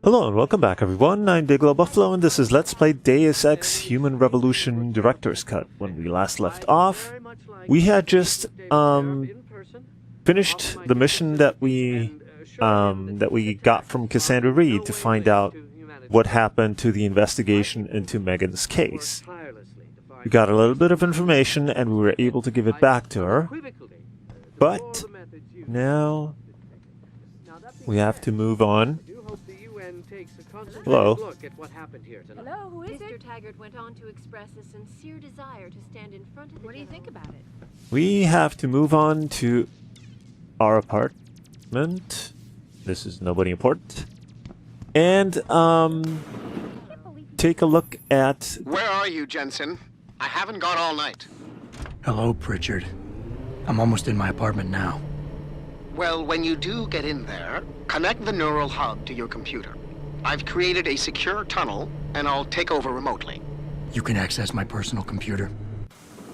Hello and welcome back everyone, I'm Day-Glo Buffalo and this is Let's Play Deus Ex Human Revolution Director's Cut. When we last left off, we had just finished the mission that we got from Cassandra Reed to find out what happened to the investigation into Megan's case. We got a little bit of information and we were able to give it back to her, but now we have to move on. Hello. Hello, who is it? Mr. Taggart went on to express a sincere desire to stand in front of the... What do you think about it? We have to move on to our apartment. This is nobody important. And, take a look at... Where are you, Jensen? I haven't got all night. Hello, Pritchard. I'm almost in my apartment now. Well, when you do get in there, connect the neural hub to your computer. I've created a secure tunnel, and I'll take over remotely. You can access my personal computer.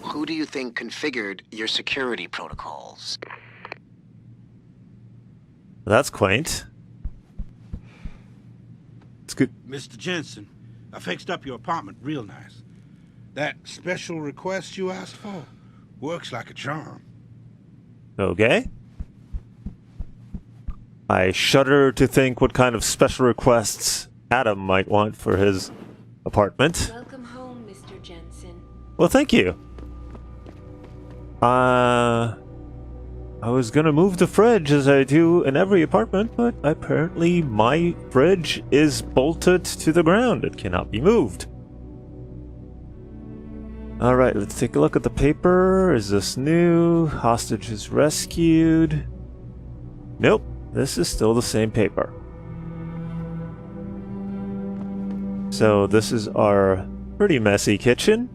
Who do you think configured your security protocols? That's quaint. It's good. Mr. Jensen, I fixed up your apartment real nice. That special request you asked for works like a charm. Okay. I shudder to think what kind of special requests Adam might want for his apartment. Welcome home, Mr. Jensen. Well, thank you. I was gonna move the fridge as I do in every apartment, but apparently my fridge is bolted to the ground. It cannot be moved. Alright, let's take a look at the paper. Is this new? Hostage is rescued. Nope. This is still the same paper. So this is our pretty messy kitchen.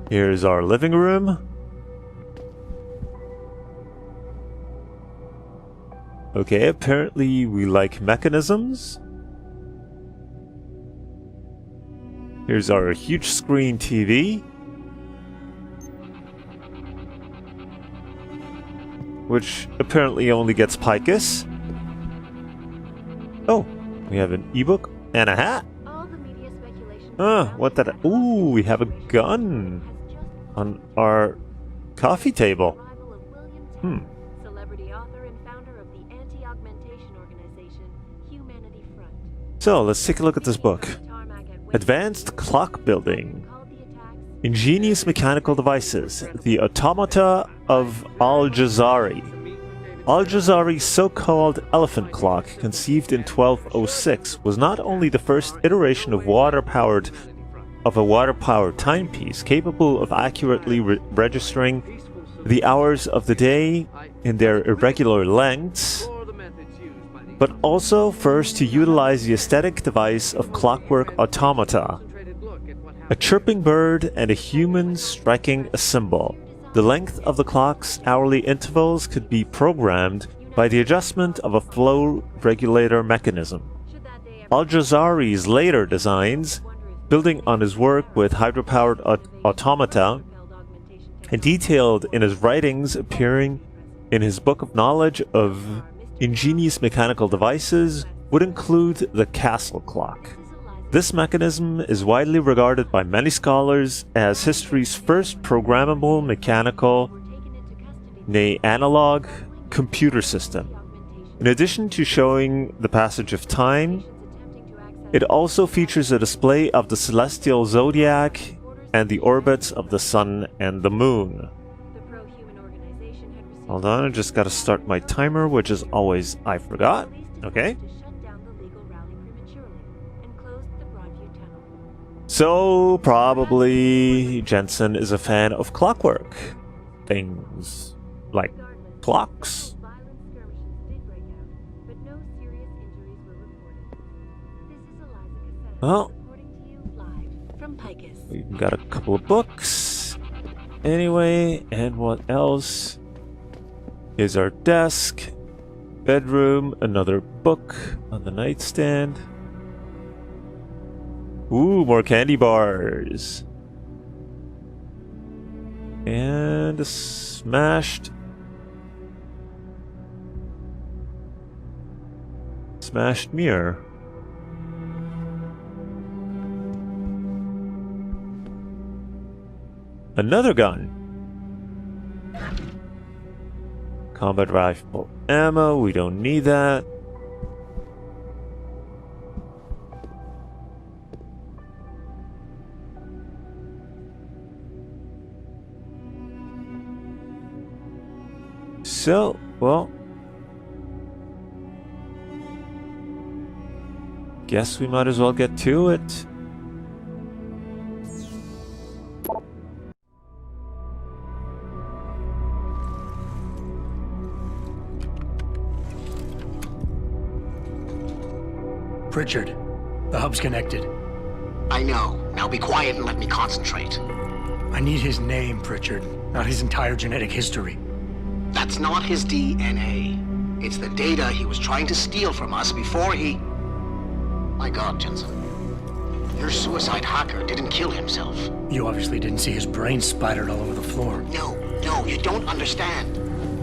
Here's our living room. Okay, apparently we like mechanisms. Here's our huge screen TV, which apparently only gets Picus. Oh, we have an ebook and a hat. All the media speculation... What that? Ooh, we have a gun on our coffee table. Celebrity author and founder of the anti-augmentation organization Humanity Front. So, let's take a look at this book. Advanced Clock Building. Ingenious Mechanical Devices. The Automata of Al-Jazari. Al-Jazari's so-called elephant clock, conceived in 1206, was not only the first iteration of a water-powered timepiece capable of accurately registering the hours of the day in their irregular lengths, but also first to utilize the aesthetic device of clockwork automata. A chirping bird and a human striking a cymbal. The length of the clock's hourly intervals could be programmed by the adjustment of a flow regulator mechanism. Al-Jazari's later designs, building on his work with hydropowered automata, and detailed in his writings appearing in his Book of Knowledge of Ingenious Mechanical Devices, would include the castle clock. This mechanism is widely regarded by many scholars as history's first programmable mechanical, nay analog, computer system. In addition to showing the passage of time, it also features a display of the celestial zodiac and the orbits of the sun and the moon. Hold on, I just gotta start my timer, which is always I forgot. Okay. So, probably Jensen is a fan of clockwork. Things like clocks. Well, we've got a couple of books. Anyway, and what else? Here's our desk. Bedroom, another book on the nightstand. Ooh, more candy bars. And a smashed Smashed mirror. Another gun. Combat rifle ammo, we don't need that. So, well, guess we might as well get to it. Pritchard, the hub's connected. I know. Now be quiet and let me concentrate. I need his name, Pritchard, not his entire genetic history. That's not his DNA. It's the data he was trying to steal from us before he... My God, Jensen. Your suicide hacker didn't kill himself. You obviously didn't see his brain splattered all over the floor. No, you don't understand.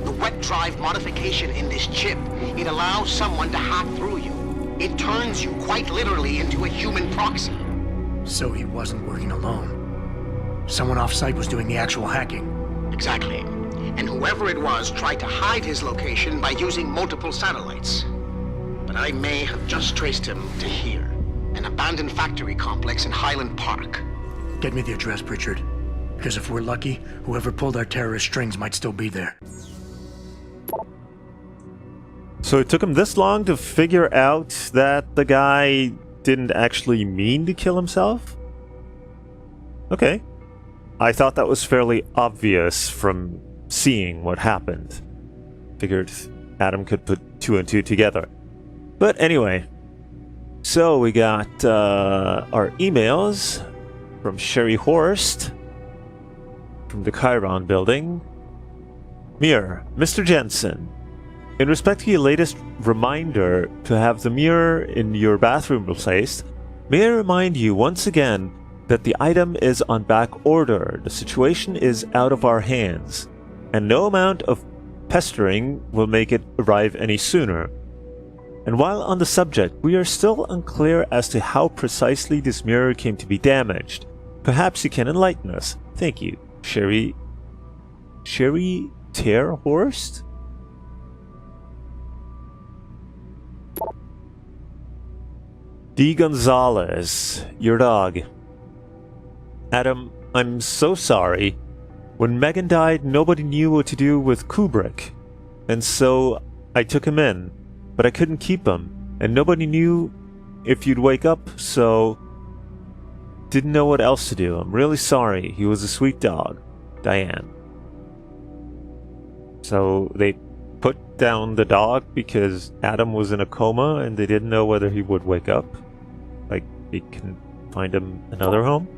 The wet drive modification in this chip, it allows someone to hack through you. It turns you quite literally into a human proxy. So he wasn't working alone. Someone off-site was doing the actual hacking. Exactly. And whoever it was tried to hide his location by using multiple satellites. But I may have just traced him to here, an abandoned factory complex in Highland Park. Get me the address, Pritchard. Because if we're lucky, whoever pulled our terrorist strings might still be there. So it took him this long to figure out that the guy didn't actually mean to kill himself? Okay. I thought that was fairly obvious from seeing what happened. Figured Adam could put two and two together. But anyway, so we got our emails from Sherry Horst from the Chiron building. Mirror, Mr. Jensen. In respect to your latest reminder to have the mirror in your bathroom replaced, may I remind you once again that the item is on back order. The situation is out of our hands, and no amount of pestering will make it arrive any sooner. And while on the subject, we are still unclear as to how precisely this mirror came to be damaged. Perhaps you can enlighten us. Thank you. Sherry Terhorst? D. Gonzalez, your dog. Adam, I'm so sorry. When Megan died, nobody knew what to do with Kubrick. And so I took him in, but I couldn't keep him. And nobody knew if you'd wake up, so didn't know what else to do. I'm really sorry. He was a sweet dog. Diane. So they put down the dog because Adam was in a coma and they didn't know whether he would wake up. Like, they can find him another home?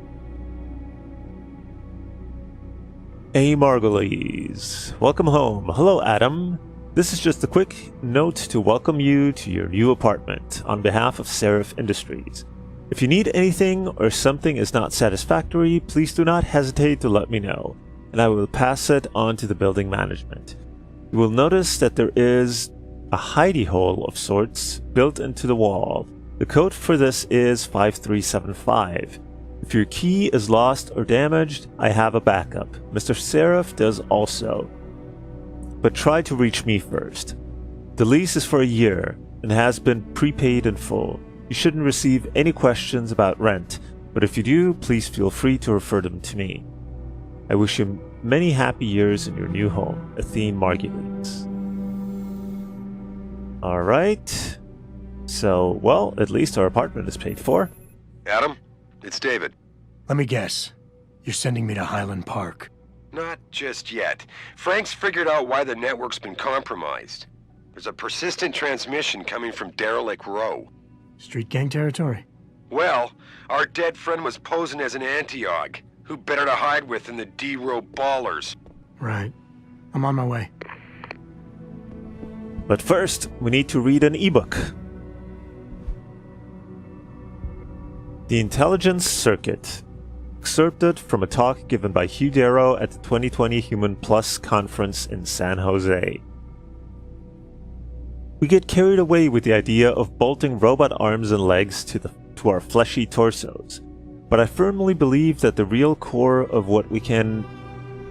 A. Margulies. Welcome home. Hello, Adam. This is just a quick note to welcome you to your new apartment on behalf of Seraph Industries. If you need anything or something is not satisfactory, please do not hesitate to let me know, and I will pass it on to the building management. You will notice that there is a hidey hole of sorts built into the wall. The code for this is 5375. If your key is lost or damaged, I have a backup. Mr. Seraph does also. But try to reach me first. The lease is for a year and has been prepaid in full. You shouldn't receive any questions about rent, but if you do, please feel free to refer them to me. I wish you many happy years in your new home, Athene Margulies. Alright. So, well, at least our apartment is paid for. Adam, it's David. Let me guess. You're sending me to Highland Park. Not just yet. Frank's figured out why the network's been compromised. There's a persistent transmission coming from Derelict Row. Street gang territory? Well, our dead friend was posing as an Antioch. Who better to hide with than the D-Row ballers? Right. I'm on my way. But first, we need to read an ebook. The Intelligence Circuit. Excerpted from a talk given by Hugh Darrow at the 2020 Human Plus conference in San Jose. We get carried away with the idea of bolting robot arms and legs to our fleshy torsos, but I firmly believe that the real core of what we can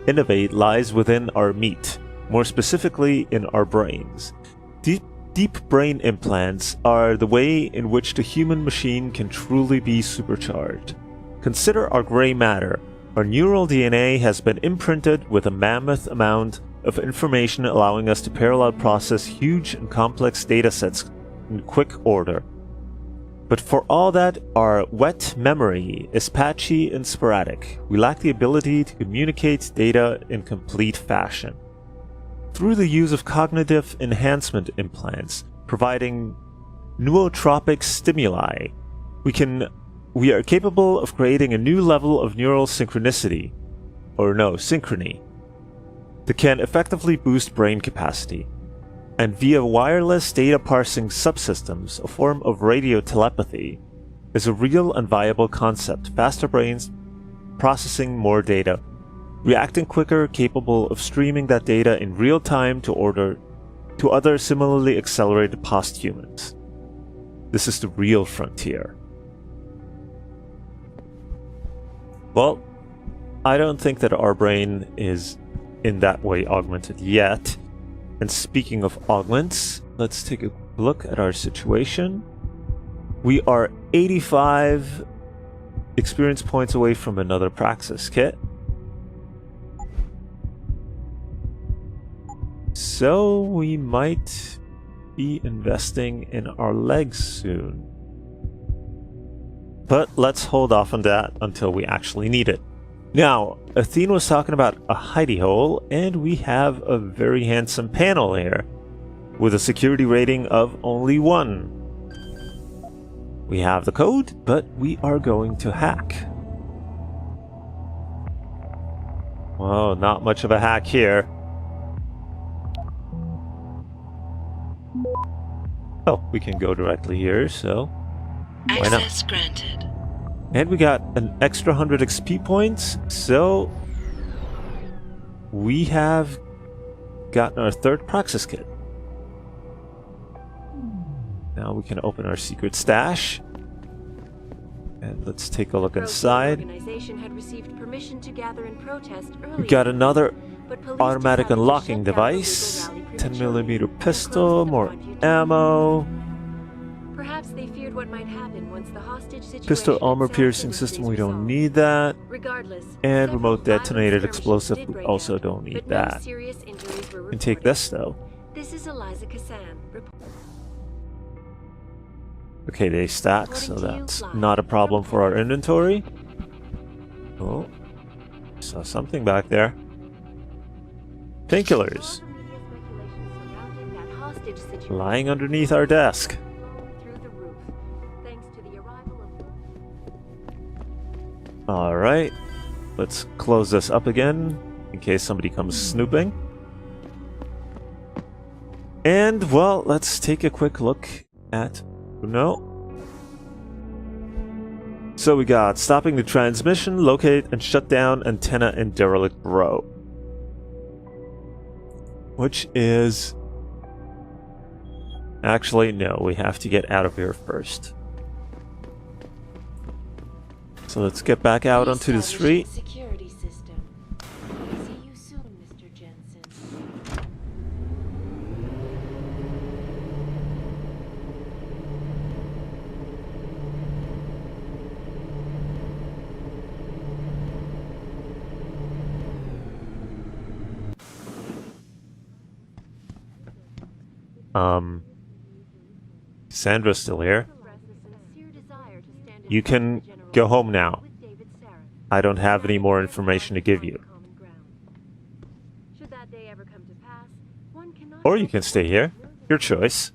innovate lies within our meat, more specifically in our brains. Deep brain implants are the way in which the human machine can truly be supercharged. Consider our gray matter. Our neural DNA has been imprinted with a mammoth amount of information, allowing us to parallel process huge and complex datasets in quick order. But for all that, our wet memory is patchy and sporadic. We lack the ability to communicate data in complete fashion. Through the use of cognitive enhancement implants, providing nootropic stimuli, we are capable of creating a new level of neural synchrony, that can effectively boost brain capacity. And via wireless data parsing subsystems, a form of radio telepathy, is a real and viable concept. Faster brains processing more data, reacting quicker, capable of streaming that data in real time to other similarly accelerated posthumans. This is the real frontier. Well, I don't think that our brain is in that way augmented yet. And speaking of augments, let's take a look at our situation. We are 85 experience points away from another Praxis kit. So we might be investing in our legs soon. But let's hold off on that until we actually need it. Now, Athene was talking about a hidey hole, and we have a very handsome panel here with a security rating of only 1. We have the code, but we are going to hack. Well, not much of a hack here. Oh, we can go directly here, so why not? Access granted. And we got an extra 100 XP points, so we have gotten our 3rd Praxis kit. Now we can open our secret stash. And let's take a look inside. We got another automatic unlocking device, 10mm pistol, more ammo. Perhaps they feared what might happen once the hostage situation Pistol armor had piercing satisfactorily system, we don't resolved. need that. Regardless, And several remote violent detonated skirmishes explosive, did we break also out, don't need but no that. serious injuries were And take reported. this though. This is Eliza Kassan. Okay, they stack, so According to you, that's Fly, not a problem from for our Pacifist. inventory. Oh, saw something back there. Painkillers. All the media speculation surrounding that hostage situation Lying underneath our desk. through the roof, thanks to the arrival of Alright, let's close this up again in case somebody comes snooping. And, well, let's take a quick look at Bruno. So we got stopping the transmission, locate and shut down antenna in derelict row. Which is... Actually, no, we have to get out of here first. So let's get back out onto the street. Security system. See you soon, Mr. Jensen. Sandra's still here. expressed a sincere desire to stand in You front of can the general go home now. with David Sarah. I don't have any more information to give you. Common ground. Should that day ever come to pass, one cannot Or you help can but stay wonder here. where the Your choice.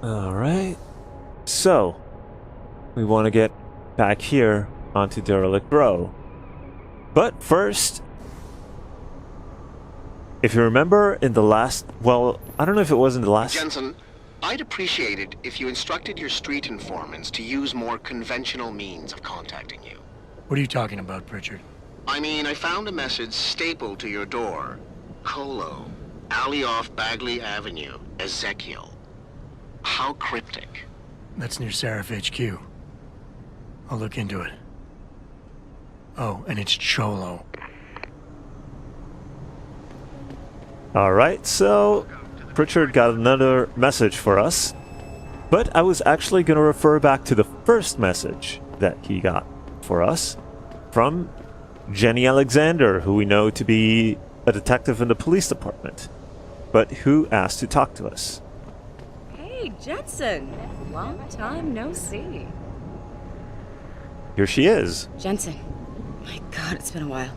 Alright. So, we want to get back here onto Derelict Row. But first, if you remember in the last... Well, I don't know if it was in the last... Jensen, I'd appreciate it if you instructed your street informants to use more conventional means of contacting you. What are you talking about, Pritchard? I mean, I found a message stapled to your door. Colo, alley off Bagley Avenue, Ezekiel. How cryptic. That's near Seraph HQ. I'll look into it. Oh, and it's Cholo. Alright, so Pritchard got another message for us. But I was actually going to refer back to the first message that he got for us from Jenny Alexander, who we know to be a detective in the police department, but who asked to talk to us. Hey, Jensen! Long time no see. Here she is. Jensen. My God, it's been a while.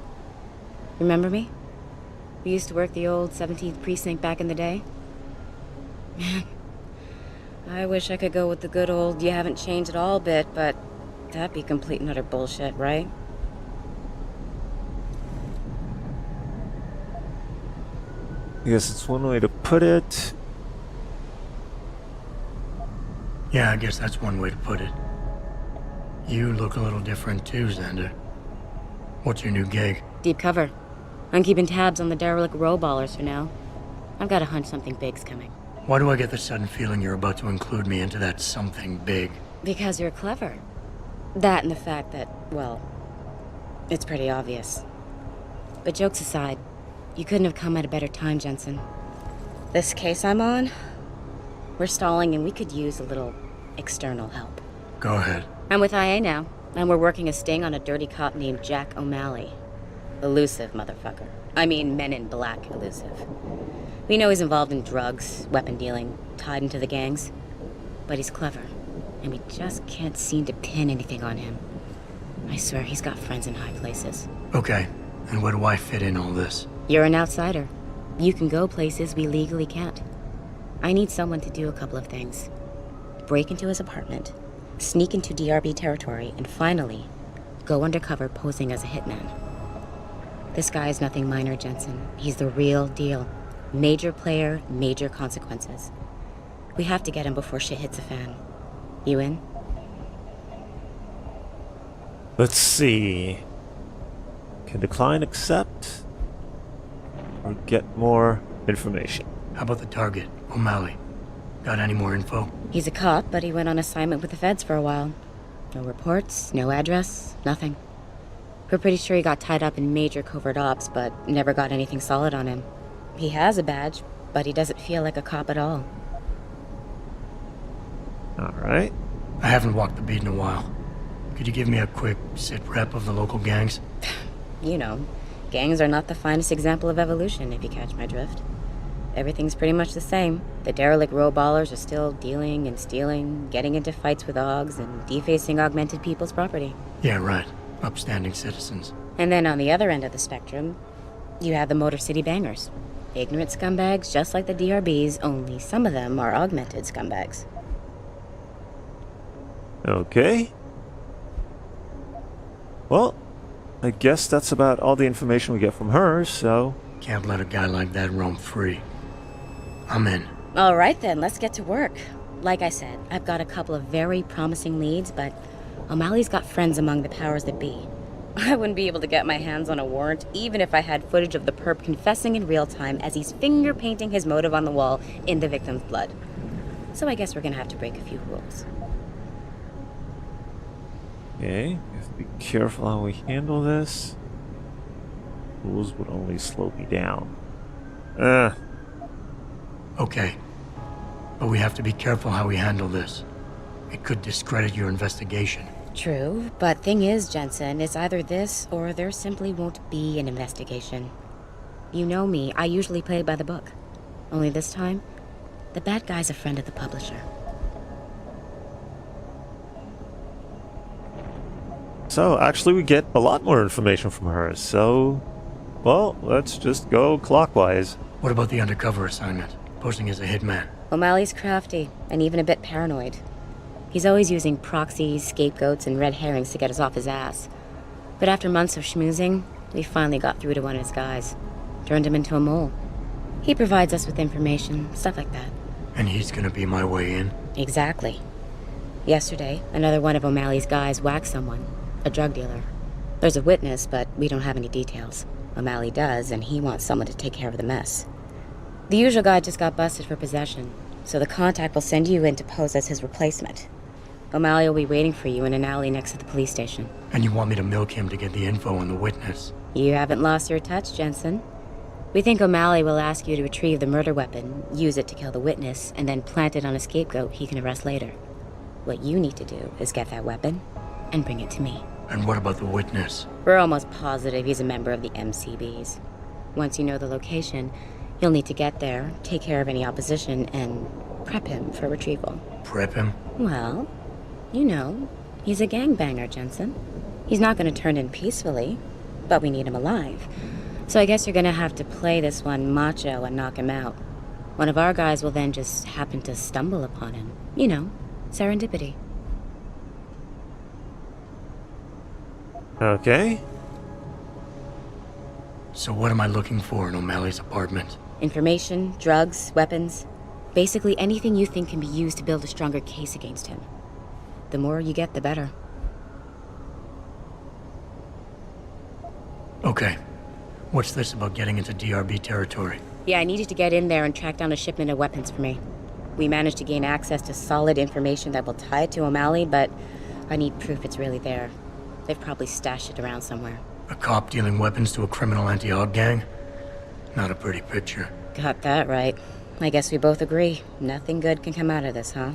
Remember me? We used to work the old 17th precinct back in the day. Man, I wish I could go with the good old you haven't changed at all bit, but that'd be complete and utter bullshit, right? I guess it's one way to put it. Yeah, I guess that's one way to put it. You look a little different too, Xander. What's your new gig? Deep cover. I'm keeping tabs on the derelict row ballers for now. I've got a hunch something big's coming. Why do I get the sudden feeling you're about to include me into that something big? Because you're clever. That and the fact that, well, it's pretty obvious. But jokes aside, you couldn't have come at a better time, Jensen. This case I'm on, we're stalling and we could use a little external help. Go ahead. I'm with IA now, and we're working a sting on a dirty cop named Jack O'Malley. Elusive motherfucker. I mean, Men in Black elusive. We know he's involved in drugs, weapon dealing, tied into the gangs. But he's clever, and we just can't seem to pin anything on him. I swear he's got friends in high places. Okay, and where do I fit in all this? You're an outsider. You can go places we legally can't. I need someone to do a couple of things. Break into his apartment, sneak into DRB territory, and finally, go undercover posing as a hitman. This guy is nothing minor, Jensen. He's the real deal. Major player, major consequences. We have to get him before shit hits the fan. You in? Let's see. Can decline, accept, or get more information. How about the target, O'Malley? Got any more info? He's a cop, but he went on assignment with the feds for a while. No reports, no address, nothing. We're pretty sure he got tied up in major covert ops, but never got anything solid on him. He has a badge, but he doesn't feel like a cop at all. Alright. I haven't walked the beat in a while. Could you give me a quick sit-rep of the local gangs? You know, gangs are not the finest example of evolution, if you catch my drift. Everything's pretty much the same. The derelict row ballers are still dealing and stealing, getting into fights with OGs, and defacing augmented people's property. Yeah, right. Upstanding citizens. And then on the other end of the spectrum, you have the Motor City Bangers. Ignorant scumbags just like the DRBs, only some of them are augmented scumbags. Okay. Well, I guess that's about all the information we get from her, so... Can't let a guy like that roam free. I'm in. All right then, let's get to work. Like I said, I've got a couple of very promising leads, but O'Malley's got friends among the powers that be. I wouldn't be able to get my hands on a warrant, even if I had footage of the perp confessing in real time as he's finger painting his motive on the wall in the victim's blood. So I guess we're gonna have to break a few rules. Okay, we have to be careful how we handle this. Rules would only slow me down. Okay. But we have to be careful how we handle this. It could discredit your investigation. True, but thing is, Jensen, it's either this or there simply won't be an investigation. You know me, I usually play by the book. Only this time, the bad guy's a friend of the publisher. So, actually we get a lot more information from her, so... Well, let's just go clockwise. What about the undercover assignment? Posing as a hitman. O'Malley's crafty, and even a bit paranoid. He's always using proxies, scapegoats, and red herrings to get us off his ass. But after months of schmoozing, we finally got through to one of his guys. Turned him into a mole. He provides us with information, stuff like that. And he's gonna be my way in? Exactly. Yesterday, another one of O'Malley's guys whacked someone, a drug dealer. There's a witness, but we don't have any details. O'Malley does, and he wants someone to take care of the mess. The usual guy just got busted for possession, so the contact will send you in to pose as his replacement. O'Malley will be waiting for you in an alley next to the police station. And you want me to milk him to get the info on the witness? You haven't lost your touch, Jensen. We think O'Malley will ask you to retrieve the murder weapon, use it to kill the witness, and then plant it on a scapegoat he can arrest later. What you need to do is get that weapon and bring it to me. And what about the witness? We're almost positive he's a member of the MCBs. Once you know the location, you'll need to get there, take care of any opposition, and prep him for retrieval. Prep him? Well, you know, he's a gangbanger, Jensen. He's not going to turn in peacefully, but we need him alive. So I guess you're going to have to play this one macho and knock him out. One of our guys will then just happen to stumble upon him. You know, serendipity. Okay. So what am I looking for in O'Malley's apartment? Information, drugs, weapons. Basically anything you think can be used to build a stronger case against him. The more you get, the better. Okay. What's this about getting into DRB territory? Yeah, I need you to get in there and track down a shipment of weapons for me. We managed to gain access to solid information that will tie it to O'Malley, but I need proof it's really there. They've probably stashed it around somewhere. A cop dealing weapons to a criminal anti-Hog gang? Not a pretty picture. Got that right. I guess we both agree. Nothing good can come out of this, huh?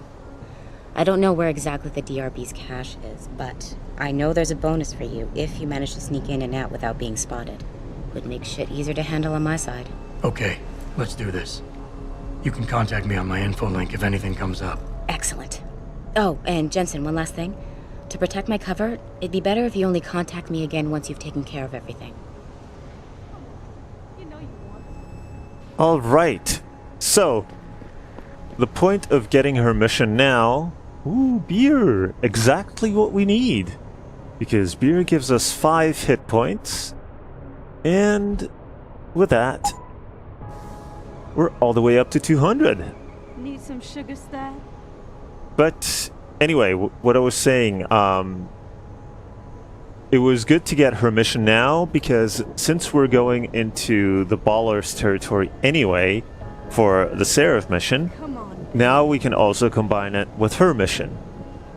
I don't know where exactly the DRB's cache is, but I know there's a bonus for you if you manage to sneak in and out without being spotted. Would make shit easier to handle on my side. Okay, let's do this. You can contact me on my info link if anything comes up. Excellent. Oh, and Jensen, one last thing. To protect my cover, it'd be better if you only contact me again once you've taken care of everything. All right. So, the point of getting her mission now... Ooh, beer! Exactly what we need. Because beer gives us 5 hit points. And with that, we're all the way up to 200. Need some sugar stat? But anyway, what I was saying, it was good to get her mission now because since we're going into the Ballers territory anyway for the Seraph mission, now we can also combine it with her mission.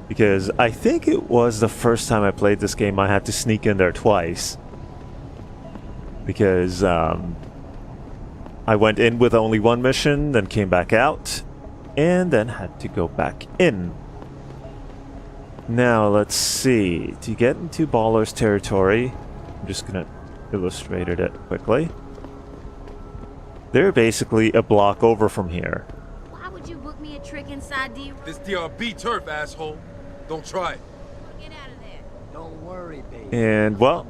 Because I think it was the first time I played this game I had to sneak in there twice. Because I went in with only one mission, then came back out, and then had to go back in. Now, let's see. To get into Baller's territory, I'm just going to illustrate it quickly. They're basically a block over from here. Why would you book me a trick inside D? This DRB turf, asshole. Don't try it. Get out of there. Don't worry, baby. And, well,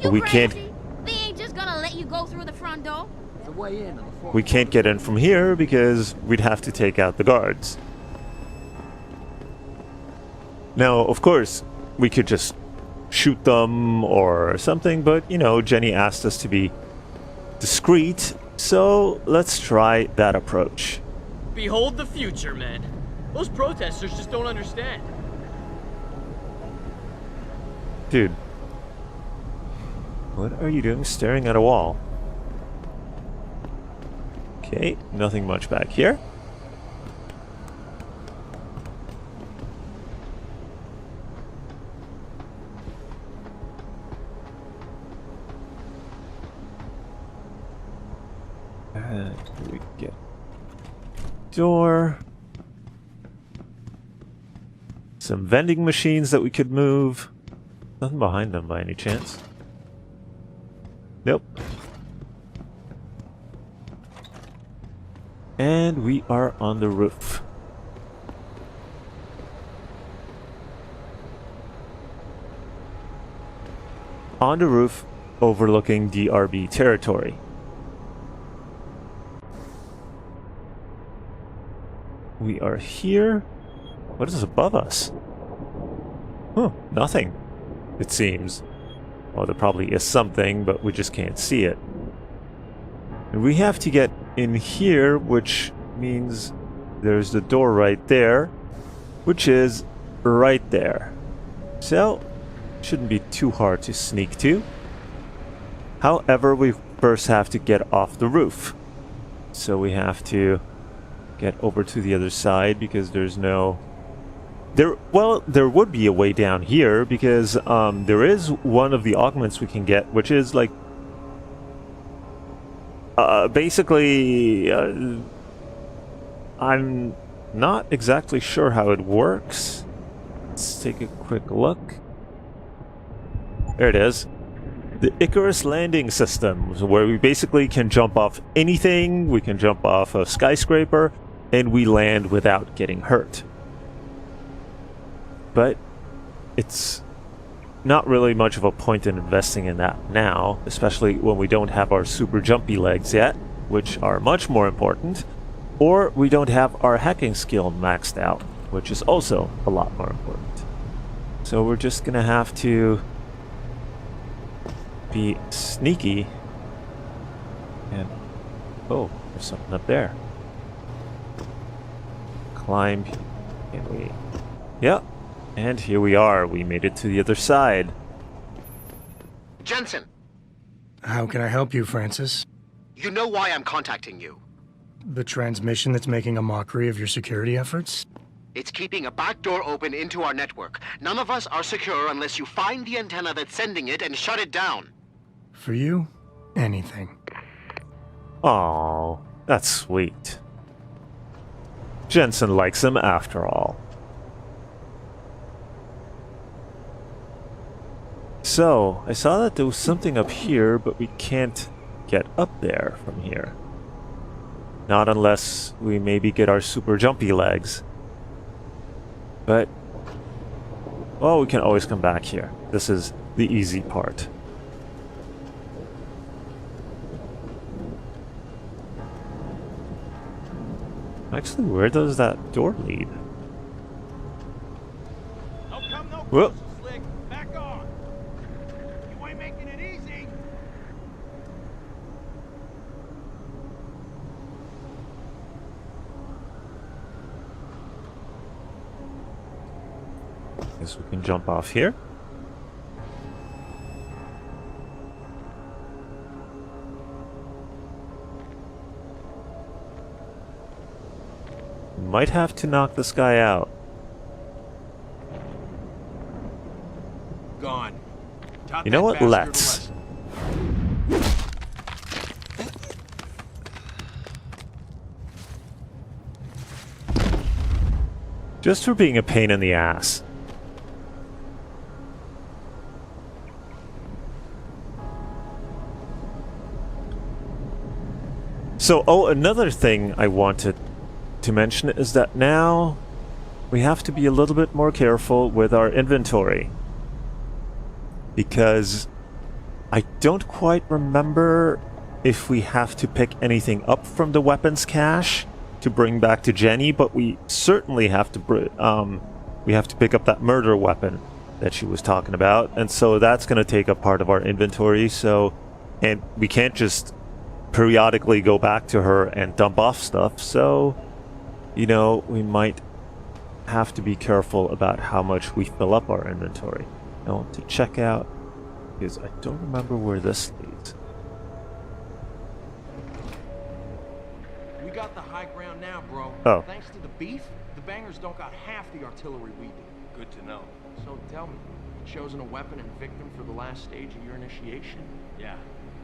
You we crazy? can't... They ain't just gonna let you go through the front door. The way in on the floor. We can't get in from here because we'd have to take out the guards. Now, of course, we could just shoot them or something, but, you know, Jenny asked us to be discreet, so let's try that approach. Behold the future, man. Those protesters just don't understand. Dude. What are you doing staring at a wall? Okay, nothing much back here. And we get door. Some vending machines that we could move. Nothing behind them by any chance. Nope. And we are on the roof. On the roof overlooking DRB territory. We are here. What is above us? Huh, nothing, it seems. Well, there probably is something, but we just can't see it. And we have to get in here, which means there's the door right there, which is right there. So, shouldn't be too hard to sneak to. However, we first have to get off the roof. So we have to get over to the other side because there's no... There would be a way down here because there is one of the augments we can get, which is like... basically... I'm not exactly sure how it works. Let's take a quick look. There it is. The Icarus landing system, where we basically can jump off anything, we can jump off a skyscraper, and we land without getting hurt. But it's not really much of a point in investing in that now, especially when we don't have our super jumpy legs yet, which are much more important, or we don't have our hacking skill maxed out, which is also a lot more important. So we're just gonna have to be sneaky and... oh, there's something up there. Climb. Can we... yep. And here we are. We made it to the other side. Jensen! How can I help you, Francis? You know why I'm contacting you. The transmission that's making a mockery of your security efforts? It's keeping a back door open into our network. None of us are secure unless you find the antenna that's sending it and shut it down. For you, anything. Aww, that's sweet. Jensen likes him after all. So, I saw that there was something up here, but we can't get up there from here. Not unless we maybe get our super jumpy legs. But, well, we can always come back here. This is the easy part. Actually, where does that door lead? No come, no Whoop. Slick. Back on. You ain't making it easy. Guess we can jump off here. Might have to knock this guy out. Gone. Taught You know that what? bastard a Let's. lesson. Just for being a pain in the ass. So, oh, another thing I wanted to mention is that now we have to be a little bit more careful with our inventory. Because I don't quite remember if we have to pick anything up from the weapons cache to bring back to Jenny, but we certainly have to pick up that murder weapon that she was talking about, and so that's going to take up part of our inventory. So, and we can't just periodically go back to her and dump off stuff. So, you know, we might have to be careful about how much we fill up our inventory. I want to check out because I don't remember where this leads. We got the high ground now, bro. Oh. Thanks to the beef, the bangers don't got half the artillery we do. Good to know. So tell me, you chosen a weapon and victim for the last stage of your initiation? Yeah.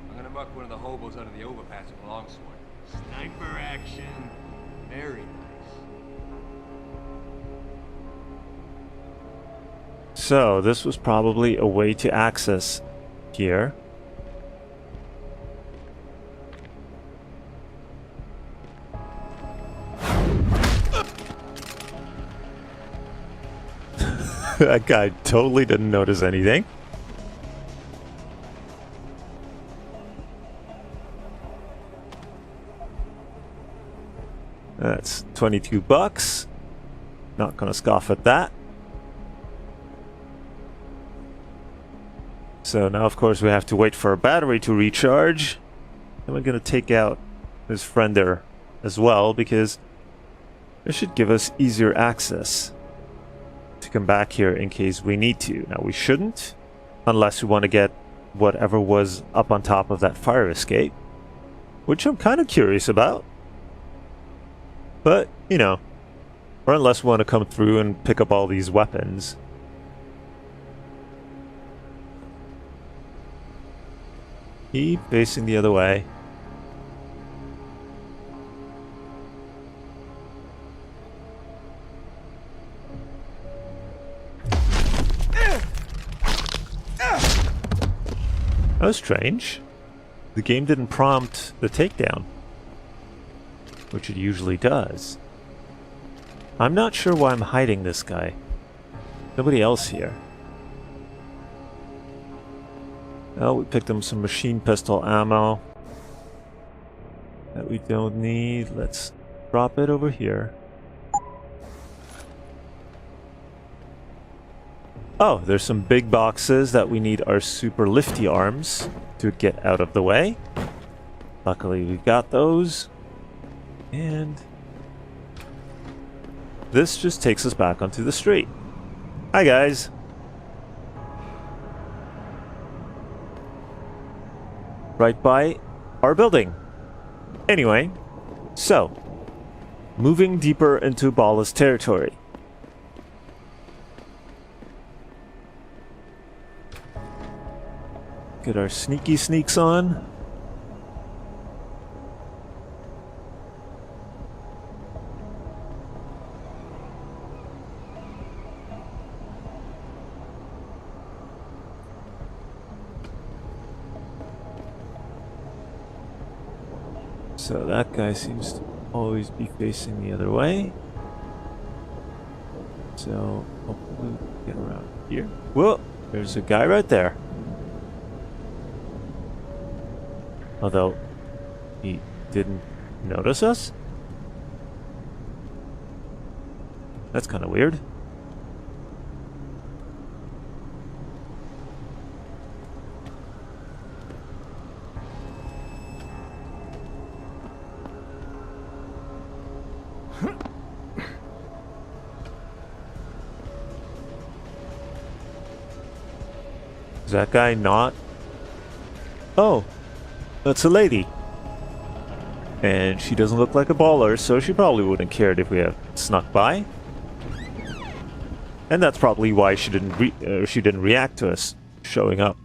I'm gonna muck one of the hobos under the overpass with a longsword. Sniper action. Very nice. So, this was probably a way to access here. That guy totally didn't notice anything. That's 22 bucks. Not gonna scoff at that. So now, of course, we have to wait for a battery to recharge. And we're gonna take out his friend there as well, because it should give us easier access to come back here in case we need to. Now, we shouldn't, unless we want to get whatever was up on top of that fire escape, which I'm kind of curious about. But, you know, or unless we want to come through and pick up all these weapons. Keep facing the other way. That was strange. The game didn't prompt the takedown, which it usually does. I'm not sure why I'm hiding this guy. Nobody else here. Oh, we picked up some machine pistol ammo that we don't need. Let's drop it over here. Oh, there's some big boxes that we need our super lifty arms to get out of the way. Luckily, we've got those. And this just takes us back onto the street. Hi, guys. Right by our building. Anyway, so moving deeper into Ballast territory. Get our sneaky sneaks on. So that guy seems to always be facing the other way. So hopefully we can get around here. Whoa, there's a guy right there. Although, he didn't notice us? That's kind of weird. Is that guy not? Oh! That's a lady. And she doesn't look like a baller, so she probably wouldn't care if we have snuck by. And that's probably why she didn't react to us showing up.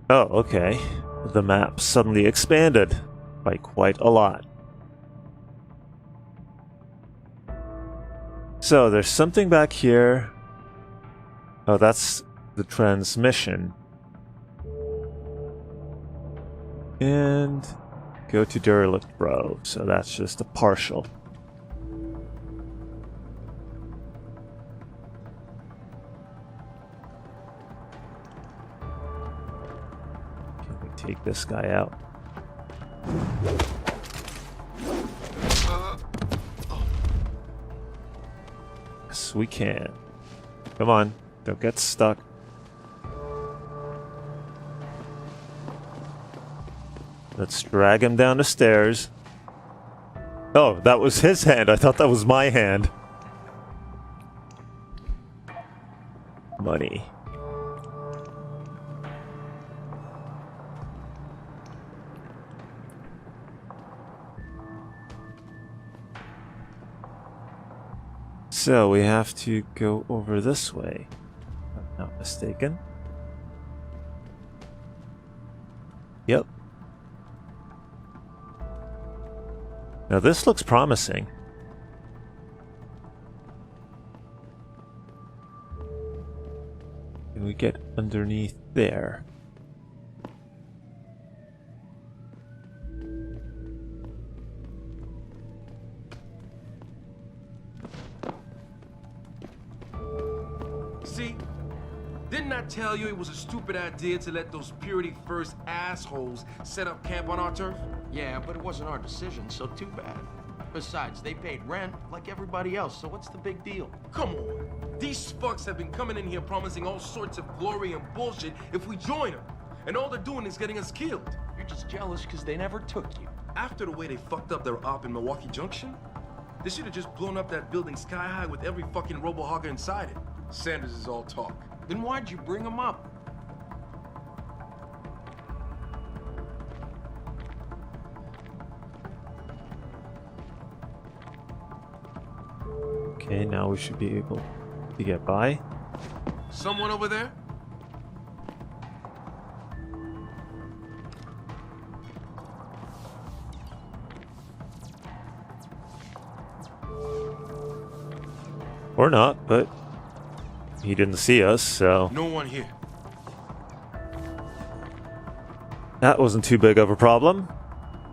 Oh, okay. The map suddenly expanded by quite a lot. So there's something back here. Oh, that's the transmission. And go to Derelict Row. So that's just a partial. Can we take this guy out? Yes, we can. Come on, don't get stuck. Let's drag him down the stairs. Oh, that was his hand. I thought that was my hand. Money. So we have to go over this way, if I'm not mistaken. Yep. Now this looks promising. Can we get underneath there? Didn't I tell you it was a stupid idea to let those Purity First assholes set up camp on our turf? Yeah, but it wasn't our decision, so too bad. Besides, they paid rent like everybody else, so what's the big deal? Come on. These fucks have been coming in here promising all sorts of glory and bullshit if we join them. And all they're doing is getting us killed. You're just jealous because they never took you. After the way they fucked up their op in Milwaukee Junction, they should have just blown up that building sky high with every fucking robo-hogger inside it. Sanders is all talk. Then why'd you bring them up? Okay, now we should be able to get by. Someone over there? Or not, but he didn't see us, so No one here. that wasn't too big of a problem.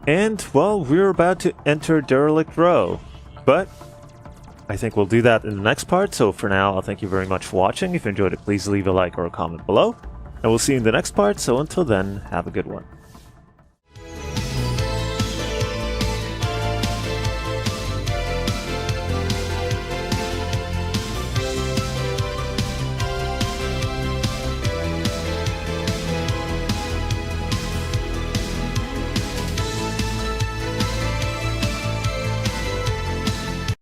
And, well, we're about to enter Derelict Row, but I think we'll do that in the next part. So for now, I'll thank you very much for watching. If you enjoyed it, please leave a like or a comment below, and we'll see you in the next part. So until then, have a good one.